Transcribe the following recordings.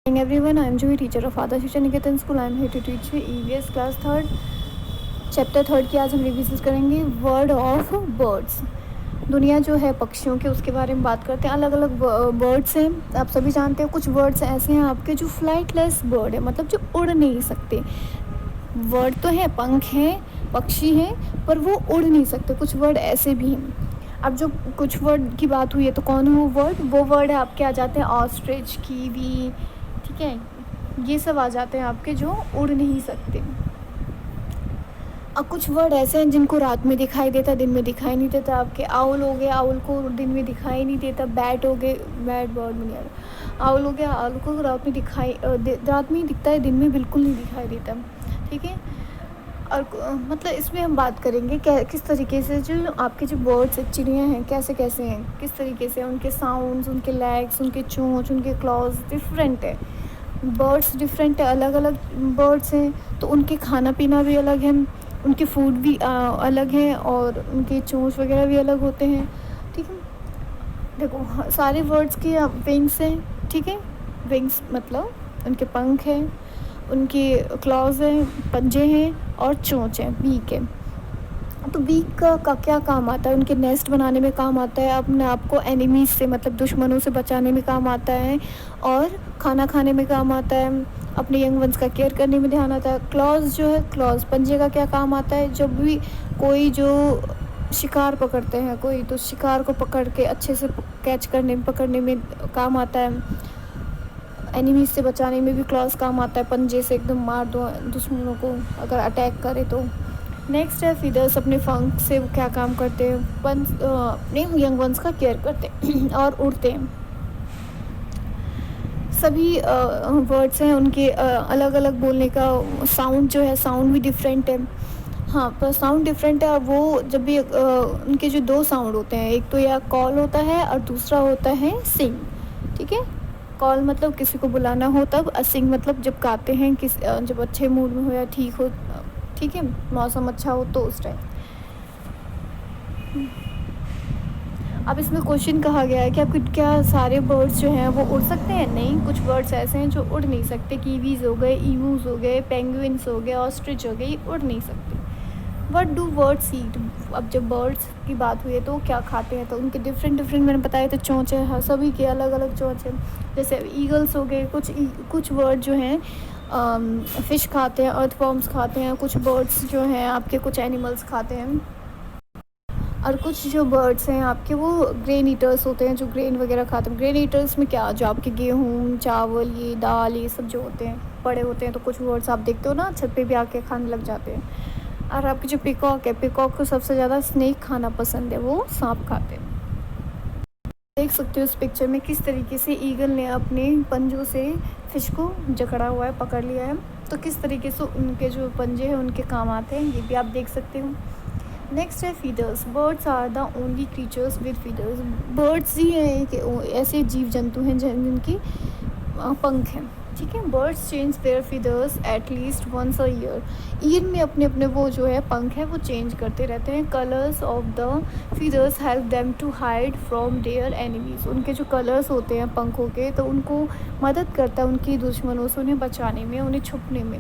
Everyone, I am Joy, teacher of Adarsh Shiksha Niketan School. I am here to teach you EVS class third, chapter third की आज हम revision करेंगे word of birds. दुनिया जो है पक्षियों के, उसके बारे में बात करते हैं। अलग अलग बर्ड्स हैं, आप सभी जानते हैं। कुछ वर्ड्स ऐसे हैं आपके जो फ्लाइटलेस बर्ड है, मतलब जो उड़ नहीं सकते। वर्ड तो है, पंख हैं, पक्षी हैं, पर वो उड़ नहीं सकते। कुछ वर्ड ऐसे भी हैं। अब जो कुछ वर्ड की बात हुई है तो कौन है वो वर्ड है आपके आ जाते हैं ऑस्ट्रिच, कीवी, ठीक है, ये सब आ जाते हैं आपके जो उड़ नहीं सकते। अब कुछ वर्ड ऐसे हैं जिनको रात में दिखाई देता, दिन में दिखाई नहीं देता। आपके आउल हो गया, आउल को दिन में दिखाई नहीं देता। बैट हो गए, बैट बर्ड में नहीं आ रहा। आउल हो गया, आउल को रात में रात में ही दिखता है, दिन में बिल्कुल नहीं दिखाई देता, ठीक है। और मतलब इसमें हम बात करेंगे किस तरीके से जो आपके जो बर्ड्स चिड़ियाँ हैं कैसे कैसे हैं, किस तरीके से उनके साउंड्स, उनके लेग्स, उनके चोंच, उनके क्लॉज डिफरेंट है। बर्ड्स डिफरेंट है, अलग अलग बर्ड्स हैं, तो उनके खाना पीना भी अलग है, उनके फूड भी अलग है, और उनके चोंच वगैरह भी अलग होते हैं, ठीक है। देखो सारे बर्ड्स के विंग्स हैं, ठीक है। विंग्स मतलब उनके पंख हैं, उनके क्लॉज हैं, पंजे हैं, और चोंच है, बीक है। तो बीक का क्या काम आता है? उनके नेस्ट बनाने में काम आता है, अपने आप को एनिमीज से मतलब दुश्मनों से बचाने में काम आता है, और खाना खाने में काम आता है, अपने यंग वंस का केयर करने में ध्यान आता है। क्लॉज जो है, क्लॉज पंजे का क्या काम आता है? जब भी कोई जो शिकार पकड़ते हैं कोई, तो शिकार को पकड़ के अच्छे से कैच करने पकड़ने में काम आता है। एनिमीज से बचाने में भी क्लॉज काम आता है, पंजे से एकदम मार दो दुश्मनों को अगर अटैक करे तो। नेक्स्ट है फीदर्स, अपने फंक से वो क्या काम करते हैं? अपने यंग वंस का केयर करते हैं और उड़ते हैं। सभी वर्ड्स हैं उनके अलग अलग बोलने का साउंड जो है, साउंड भी डिफरेंट है। हाँ, पर साउंड डिफरेंट है। वो जब भी उनके जो दो साउंड होते हैं, एक तो या कॉल होता है और दूसरा होता है सिंग, ठीक है। कॉल मतलब किसी को बुलाना हो तब, सिंग मतलब जब गाते हैं जब अच्छे मूड में हो या ठीक हो, ठीक है, मौसम अच्छा हो तो उस टाइम। अब इसमें क्वेश्चन कहा गया है कि आपके क्या सारे बर्ड्स जो हैं वो उड़ सकते हैं? नहीं, कुछ बर्ड्स ऐसे हैं जो उड़ नहीं सकते। कीवीज़ हो गए, ईमूज़ हो गए, पेंगुइन्स हो गए, ऑस्ट्रिच हो गए, ये उड़ नहीं सकते। व्हाट डू बर्ड्स ईट? अब जब बर्ड्स की बात हुई है तो क्या खाते हैं, तो उनके डिफरेंट मैंने बताया था चोंच है, हाँ, सभी के अलग अलग चोंच है। जैसे ईगल्स हो गए, कुछ बर्ड जो हैं फ़िश खाते हैं, अर्थवॉर्म्स खाते हैं। कुछ बर्ड्स जो हैं आपके कुछ एनिमल्स खाते हैं, और कुछ जो बर्ड्स हैं आपके वो ग्रेन ईटर्स होते हैं, जो ग्रेन वगैरह खाते हैं। ग्रेन ईटर्स में क्या, जो आपके गेहूँ, चावल, ये दाल, ये सब जो होते हैं पड़े होते हैं, तो कुछ बर्ड्स आप देखते हो ना छत पे भी आके खाने लग जाते हैं। और आपकी जो पिकॉक है, पिकॉक को सबसे ज़्यादा स्नेक खाना पसंद है, वो सांप खाते हैं। देख सकते हो इस पिक्चर में किस तरीके से ईगल ने अपने पंजों से फ़िश को जकड़ा हुआ है, पकड़ लिया है। तो किस तरीके से उनके जो पंजे हैं उनके काम आते हैं, ये भी आप देख सकते हो। नेक्स्ट है feathers. Birds are the only creatures with feathers. Birds ही हैं कि ऐसे जीव जंतु हैं जिनकी पंख हैं, ठीक है। Birds change their feathers at least once a year में अपने अपने वो जो है पंख है वो चेंज करते रहते हैं। Colours of the feathers help them to hide from their enemies. उनके जो कलर्स होते हैं पंखों के, तो उनको मदद करता है उनकी दुश्मनों से उन्हें बचाने में, उन्हें छुपने में।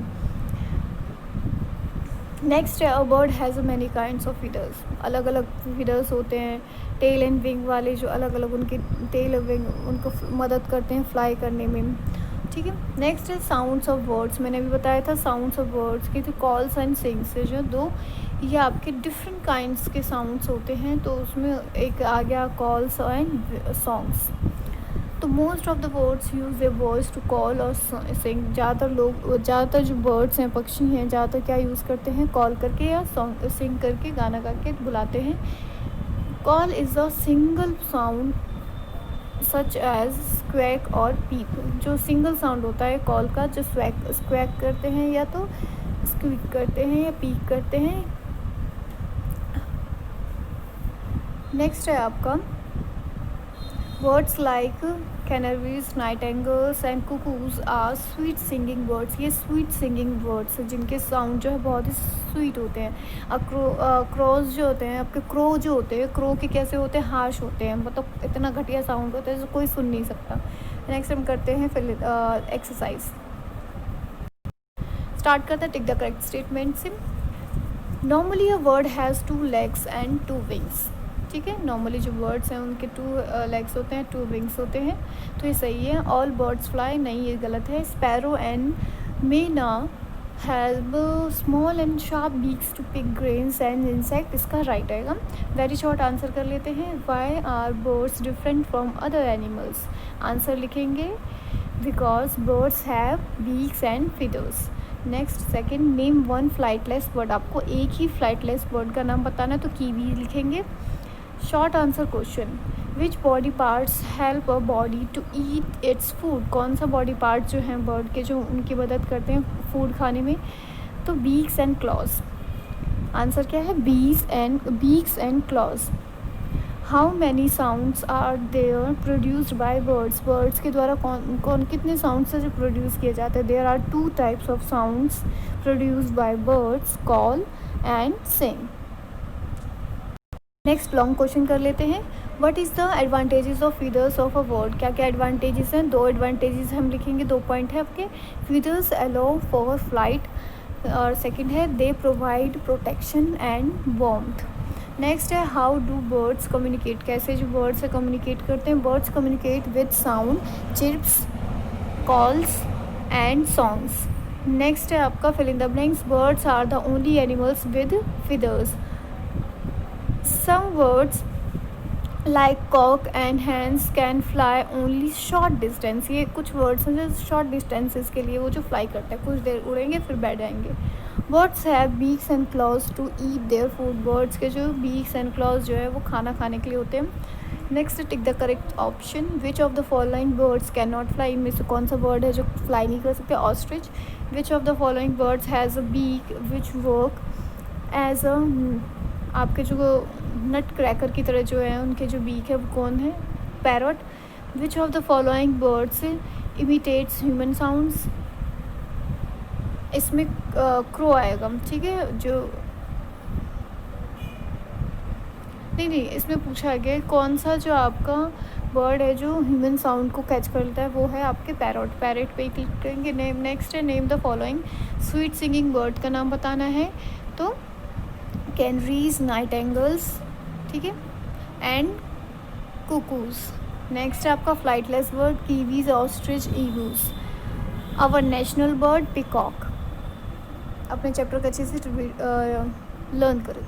नेक्स्ट है, a bird has many kinds of feathers. अलग अलग फीदर्स होते हैं, टेल एंड विंग वाले, जो अलग अलग उनके टेल और विंग उनको मदद करते हैं फ्लाई करने में, ठीक है। नेक्स्ट है साउंड्स ऑफ वर्ड्स। मैंने अभी बताया था साउंड्स ऑफ वर्ड्स की, तो कॉल्स एंड सिंग्स से जो दो ये आपके डिफरेंट काइंड्स के साउंड्स होते हैं, तो उसमें एक आ गया कॉल्स एंड सॉन्ग्स। तो most of the birds use their voice to call और सिंग। ज़्यादातर जो बर्ड्स हैं, पक्षी हैं, ज़्यादातर क्या यूज़ करते हैं? कॉल करके या सॉन्ग सिंग करके, गाना गा के बुलाते हैं। Call is a single sound such as squawk or peep. जो सिंगल साउंड होता है कॉल का, जो स्क्वैक करते हैं या तो स्क्वीक करते हैं या पीक करते हैं। नेक्स्ट है आपका birds like canaries, nightingales and cuckoos are sweet singing birds. ये स्वीट सिंगिंग बर्ड्स हैं जिनके साउंड जो है बहुत ही स्वीट होते हैं। अब क्रोज जो होते हैं आपके, क्रो जो होते हैं, क्रो के कैसे होते हैं? हार्श होते हैं, मतलब इतना घटिया साउंड होता है जो कोई सुन नहीं सकता। नेक्स्ट हम करते हैं एक्सरसाइज। स्टार्ट करते हैं टिक द करेक्ट स्टेटमेंट से। Normally a word has 2 legs and 2 wings। ठीक है, नॉर्मली जो वर्ड्स हैं उनके 2 legs होते हैं, 2 wings होते हैं, तो ये सही है। ऑल बर्ड्स फ्लाई, नहीं ये गलत है। Sparrow and myna have small and sharp beaks to pick grains and insect, इसका राइट आएगा। वेरी शॉर्ट आंसर कर लेते हैं। Why are birds different from other animals? Answer लिखेंगे because birds have beaks and feathers। Next second, name one flightless bird. आपको एक ही flightless bird का नाम बताना है, तो कीवी लिखेंगे। Short answer question, which body parts help a body to eat its food? कौन सा बॉडी पार्ट जो हैं बर्ड के जो उनकी मदद करते हैं फूड खाने में? तो बीक्स एंड क्लॉज। आंसर क्या है? Beaks and claws. How many sounds are there produced by birds? Birds के द्वारा कौन कितने साउंड्स हैं जो प्रोड्यूस किए जाते हैं? There are 2 types of sounds produced by birds, call and sing. Next long question कर लेते हैं। What is the advantages of feathers of a bird? क्या क्या एडवांटेजेस हैं? 2 एडवांटेजेस हम लिखेंगे, 2 पॉइंट है आपके। फीदर्स अलाउ फॉर फ्लाइट, और सेकंड है they provide protection and warmth. Next है हाउ डू बर्ड्स कम्युनिकेट? कैसे जो बर्ड्स है कम्युनिकेट करते हैं? Birds communicate with sound, chirps, calls and songs. Next है आपका fill in the blanks. Birds are the only animals with feathers। Some birds like cock and hens can fly only short distance. ये कुछ words हैं जो short distances के लिए वो जो फ्लाई करते हैं, कुछ देर उड़ेंगे फिर बैठ जाएंगे। Birds have beaks and claws to eat their food. Birds के जो बीक्स एंड क्लॉज जो है वो खाना खाने के लिए होते हैं। Next tick the correct option. Which of the following birds can not fly? इनमें से कौन सा बर्ड है जो फ्लाई नहीं कर सकते? Ostrich. Which of the following birds has a beak which work as a, आपके जो नट क्रैकर की तरह जो है उनके जो बीक है वो कौन है? Parrot. Which of the following birds imitates human sounds? इसमें क्रो आएगा, ठीक है। जो नहीं, इसमें पूछा गया कौन सा जो आपका बर्ड है जो ह्यूमन साउंड को कैच कर लेता है, वो है आपके पैरट पे ही क्लिक करेंगे। नेक्स्ट है name the following sweet singing bird, का नाम बताना है। तो कैनरीज, नाइटिंगेल्स, ठीक है, एंड कुकूज। नेक्स्ट है आपका flightless bird, kiwis, ostrich, emus. Our national bird, peacock. अपने चैप्टर को अच्छे से लर्न करें।